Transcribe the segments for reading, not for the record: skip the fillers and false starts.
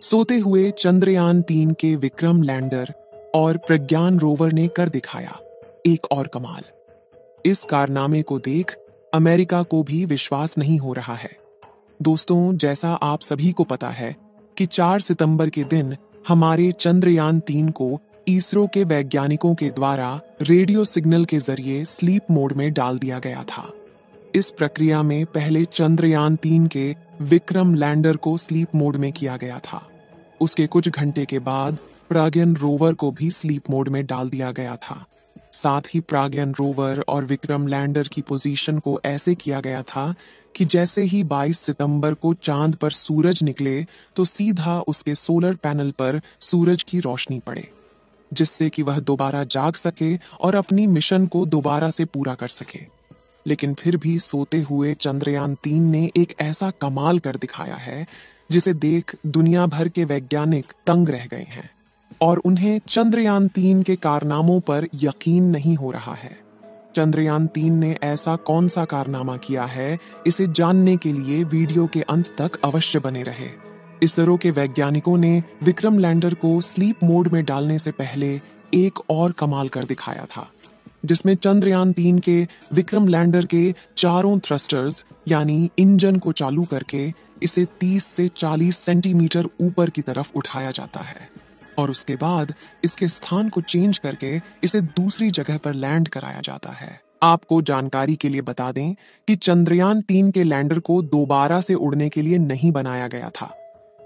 सोते हुए चंद्रयान 3 के विक्रम लैंडर और प्रज्ञान रोवर ने कर दिखाया एक और कमाल। इस कारनामे को देख अमेरिका को भी विश्वास नहीं हो रहा है। दोस्तों, जैसा आप सभी को पता है कि 4 सितंबर के दिन हमारे चंद्रयान 3 को इसरो के वैज्ञानिकों के द्वारा रेडियो सिग्नल के जरिए स्लीप मोड में डाल दिया गया था। इस प्रक्रिया में पहले चंद्रयान 3 के विक्रम लैंडर को स्लीप मोड में किया गया था। उसके कुछ घंटे के बाद प्रज्ञान रोवर को भी स्लीप मोड में डाल दिया गया था। साथ ही प्रज्ञान रोवर और विक्रम लैंडर की पोजीशन को ऐसे किया गया था कि जैसे ही 22 सितंबर को चांद पर सूरज निकले तो सीधा उसके सोलर पैनल पर सूरज की रोशनी पड़े, जिससे कि वह दोबारा जाग सके और अपनी मिशन को दोबारा से पूरा कर सके। लेकिन फिर भी सोते हुए चंद्रयान 3 ने एक ऐसा कमाल कर दिखाया है जिसे देख दुनिया भर के वैज्ञानिक दंग रह गए हैं और उन्हें चंद्रयान 3 के कारनामों पर यकीन नहीं हो रहा है। चंद्रयान 3 ने ऐसा कौन सा कारनामा किया है, इसे जानने के लिए वीडियो के अंत तक अवश्य बने रहे। इसरो के वैज्ञानिकों ने विक्रम लैंडर को स्लीप मोड में डालने से पहले एक और कमाल कर दिखाया था, जिसमें चंद्रयान 3 के विक्रम लैंडर के चारों थ्रस्टर्स यानी इंजन को चालू करके इसे 30 से 40 सेंटीमीटर ऊपर की तरफ उठाया जाता है और उसके बाद इसके स्थान को चेंज करके इसे दूसरी जगह पर लैंड कराया जाता है। आपको जानकारी के लिए बता दें कि चंद्रयान 3 के लैंडर को दोबारा से उड़ने के लिए नहीं बनाया गया था।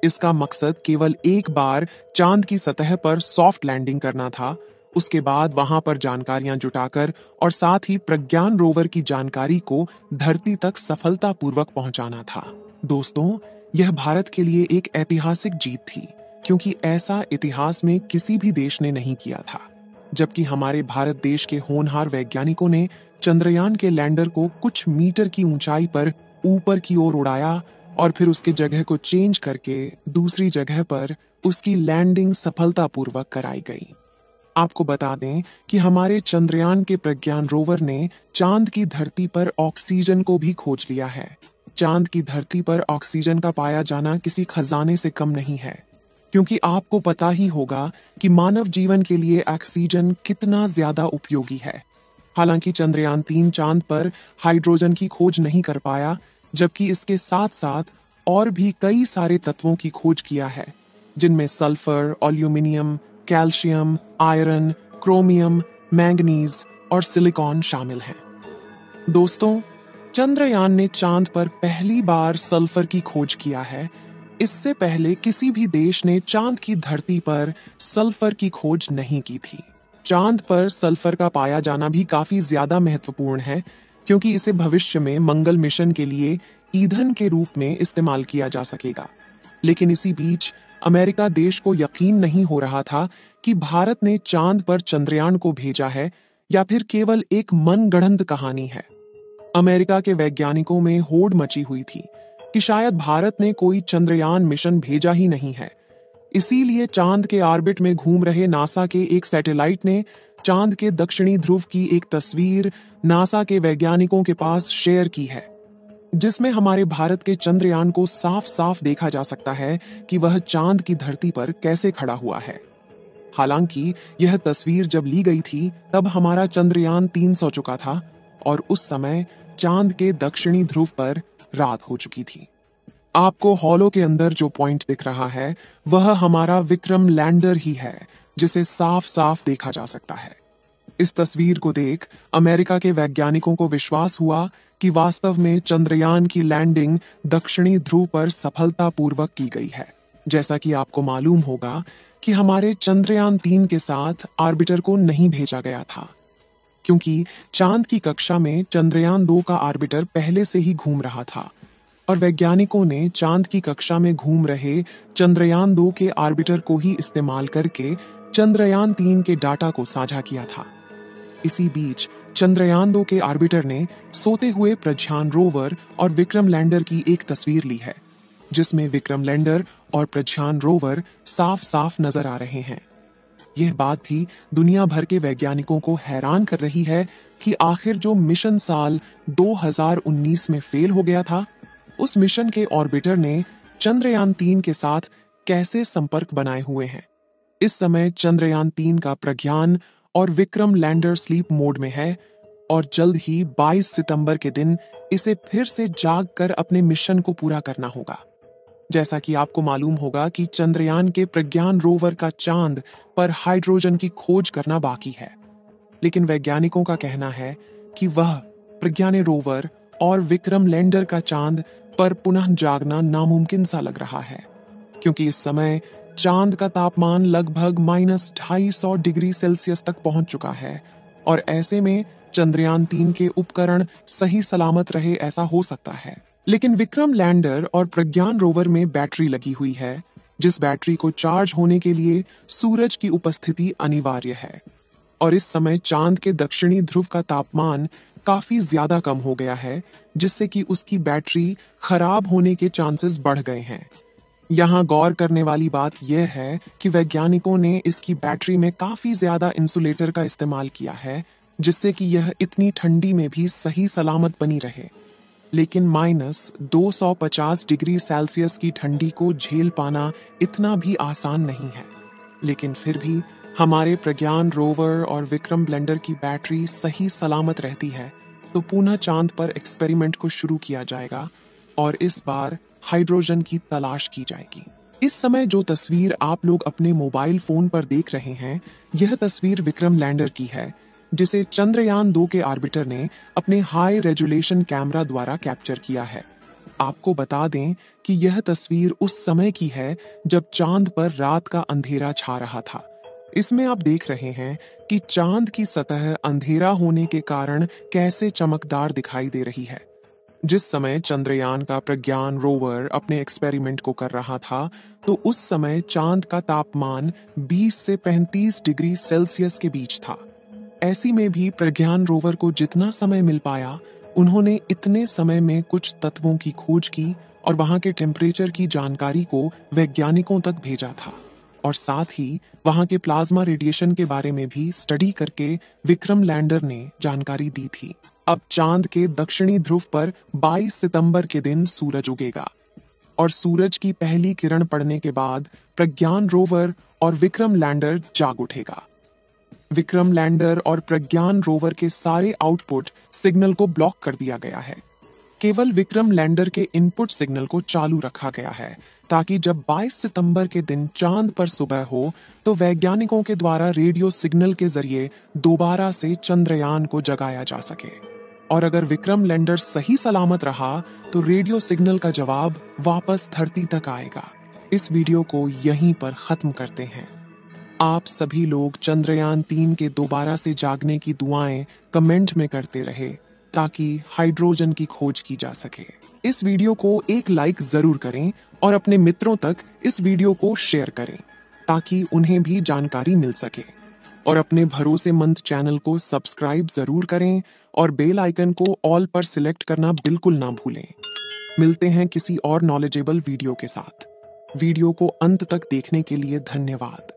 इसका मकसद केवल एक बार चांद की सतह पर सॉफ्ट लैंडिंग करना था। उसके बाद वहां पर जानकारियां जुटाकर और साथ ही प्रज्ञान रोवर की जानकारी को धरती तक सफलतापूर्वक पहुंचाना था। दोस्तों, यह भारत के लिए एक ऐतिहासिक जीत थी, क्योंकि ऐसा इतिहास में किसी भी देश ने नहीं किया था। जबकि हमारे भारत देश के होनहार वैज्ञानिकों ने चंद्रयान के लैंडर को कुछ मीटर की ऊंचाई पर ऊपर की ओर उड़ाया और फिर उसके जगह को चेंज करके दूसरी जगह पर उसकी लैंडिंग सफलतापूर्वक कराई गई। आपको बता दें कि हमारे चंद्रयान के प्रज्ञान रोवर ने चांद की धरती पर ऑक्सीजन को भी खोज लिया है। चांद की धरती पर ऑक्सीजन का पाया जाना किसी खजाने से कम नहीं है, क्योंकि आपको पता ही होगा कि मानव जीवन के लिए ऑक्सीजन कितना ज्यादा उपयोगी है। हालांकि चंद्रयान 3 चांद पर हाइड्रोजन की खोज नहीं कर पाया, जबकि इसके साथ साथ और भी कई सारे तत्वों की खोज किया है, जिनमें sulphur, aluminium, calcium, iron, chromium, manganese और सिलिकॉन शामिल हैं। दोस्तों, चंद्रयान ने चांद पर पहली बार सल्फर की खोज किया है। इससे पहले किसी भी देश ने चांद की धरती पर सल्फर की खोज नहीं की थी। चांद पर सल्फर का पाया जाना भी काफी ज्यादा महत्वपूर्ण है, क्योंकि इसे भविष्य में मंगल मिशन के लिए ईंधन के रूप में इस्तेमाल किया जा सकेगा। लेकिन इसी बीच अमेरिका देश को यकीन नहीं हो रहा था कि भारत ने चांद पर चंद्रयान को भेजा है या फिर केवल एक मनगढ़ंत कहानी है। अमेरिका के वैज्ञानिकों में होड़ मची हुई थी कि शायद भारत ने कोई चंद्रयान मिशन भेजा ही नहीं है। इसीलिए चांद के ऑर्बिट में घूम रहे नासा के एक सैटेलाइट ने चांद के दक्षिणी ध्रुव की एक तस्वीर नासा के वैज्ञानिकों के पास शेयर की है, जिसमें हमारे भारत के चंद्रयान को साफ साफ देखा जा सकता है कि वह चांद की धरती पर कैसे खड़ा हुआ है। हालांकि यह तस्वीर जब ली गई थी तब हमारा चंद्रयान 3 सो चुका था और उस समय चांद के दक्षिणी ध्रुव पर रात हो चुकी थी। आपको हॉलो के अंदर जो पॉइंट दिख रहा है वह हमारा विक्रम लैंडर ही है, जिसे साफ साफ देखा जा सकता है। इस तस्वीर को देख अमेरिका के वैज्ञानिकों को विश्वास हुआ कि वास्तव में चंद्रयान की लैंडिंग दक्षिणी ध्रुव पर सफलतापूर्वक की गई है। जैसा कि आपको मालूम होगा कि हमारे चंद्रयान 3 के साथ ऑर्बिटर को नहीं भेजा गया था, क्योंकि चांद की कक्षा में चंद्रयान 2 का ऑर्बिटर पहले से ही घूम रहा था और वैज्ञानिकों ने चांद की कक्षा में घूम रहे चंद्रयान 2 के ऑर्बिटर को ही इस्तेमाल करके चंद्रयान 3 के डाटा को साझा किया था। इसी बीच चंद्रयान 2 के ऑर्बिटर ने सोते हुए प्रज्ञान रोवर और विक्रम लैंडर की एक तस्वीर ली है, जिसमें विक्रम लैंडर और प्रज्ञान रोवर साफ साफ नजर आ रहे हैं। यह बात भी दुनिया भर के वैज्ञानिकों को हैरान कर रही है कि आखिर जो मिशन साल 2019 में फेल हो गया था, उस मिशन के ऑर्बिटर ने चंद्रयान 3 के साथ कैसे संपर्क बनाए हुए हैं। इस समय चंद्रयान 3 का प्रज्ञान और विक्रम लैंडर स्लीप मोड में है और जल्द ही 22 सितंबर के दिन इसे फिर से जाग कर अपने मिशन को पूरा करना होगा। जैसा कि आपको मालूम होगा कि चंद्रयान के प्रज्ञान रोवर का चांद पर हाइड्रोजन की खोज करना बाकी है, लेकिन वैज्ञानिकों का कहना है कि वह प्रज्ञान रोवर और विक्रम लैंडर का चांद पर पुनः जागना नामुमकिन सा लग रहा है, क्योंकि इस समय चांद का तापमान लगभग -250 डिग्री सेल्सियस तक पहुंच चुका है और ऐसे में चंद्रयान 3 के उपकरण सही सलामत रहे ऐसा हो सकता है। लेकिन विक्रम लैंडर और प्रज्ञान रोवर में बैटरी लगी हुई है, जिस बैटरी को चार्ज होने के लिए सूरज की उपस्थिति अनिवार्य है और इस समय चांद के दक्षिणी ध्रुव का तापमान काफी ज्यादा कम हो गया है, जिससे कि उसकी बैटरी खराब होने के चांसेस बढ़ गए हैं। यहाँ गौर करने वाली बात यह है कि वैज्ञानिकों ने इसकी बैटरी में काफी ज्यादा इंसुलेटर का इस्तेमाल किया है, जिससे कि यह इतनी ठंडी में भी सही सलामत बनी रहे। लेकिन -250 डिग्री सेल्सियस की ठंडी को झेल पाना इतना भी आसान नहीं है। लेकिन फिर भी हमारे प्रज्ञान रोवर और विक्रम लैंडर की बैटरी सही सलामत रहती है तो पुनः चांद पर एक्सपेरिमेंट को शुरू किया जाएगा और इस बार हाइड्रोजन की तलाश की जाएगी। इस समय जो तस्वीर आप लोग अपने मोबाइल फोन पर देख रहे हैं, यह तस्वीर विक्रम लैंडर की है, जिसे चंद्रयान 2 के ऑर्बिटर ने अपने हाई रेजोल्यूशन कैमरा द्वारा कैप्चर किया है। आपको बता दें कि यह तस्वीर उस समय की है जब चांद पर रात का अंधेरा छा रहा था। इसमें आप देख रहे हैं कि चांद की सतह अंधेरा होने के कारण कैसे चमकदार दिखाई दे रही है। जिस समय चंद्रयान का प्रज्ञान रोवर अपने एक्सपेरिमेंट को कर रहा था, तो उस समय चांद का तापमान 20 से 35 डिग्री सेल्सियस के बीच था। ऐसी में भी प्रज्ञान रोवर को जितना समय मिल पाया, उन्होंने इतने समय में कुछ तत्वों की खोज की और वहां के टेम्परेचर की जानकारी को वैज्ञानिकों तक भेजा था और साथ ही वहां के प्लाज्मा रेडिएशन के बारे में भी स्टडी करके विक्रम लैंडर ने जानकारी दी थी। अब चांद के दक्षिणी ध्रुव पर 22 सितंबर के दिन सूरज उगेगा और सूरज की पहली किरण पड़ने के बाद प्रज्ञान रोवर और विक्रम लैंडर जाग उठेगा। विक्रम लैंडर और प्रज्ञान रोवर के सारे आउटपुट सिग्नल को ब्लॉक कर दिया गया है। केवल विक्रम लैंडर के इनपुट सिग्नल को चालू रखा गया है, ताकि जब 22 सितंबर के दिन चांद पर सुबह हो तो वैज्ञानिकों के द्वारा रेडियो सिग्नल के जरिए दोबारा से चंद्रयान को जगाया जा सके। और अगर विक्रम लैंडर सही सलामत रहा तो रेडियो सिग्नल का जवाब वापस धरती तक आएगा। इस वीडियो को यहीं पर खत्म करते हैं। आप सभी लोग चंद्रयान 3 के दोबारा से जागने की दुआएं कमेंट में करते रहे ताकि हाइड्रोजन की खोज की जा सके। इस वीडियो को एक लाइक जरूर करें और अपने मित्रों तक इस वीडियो को शेयर करें ताकि उन्हें भी जानकारी मिल सके। और अपने भरोसेमंद चैनल को सब्सक्राइब जरूर करें और बेल आइकन को ऑल पर सिलेक्ट करना बिल्कुल ना भूलें। मिलते हैं किसी और नॉलेजेबल वीडियो के साथ। वीडियो को अंत तक देखने के लिए धन्यवाद।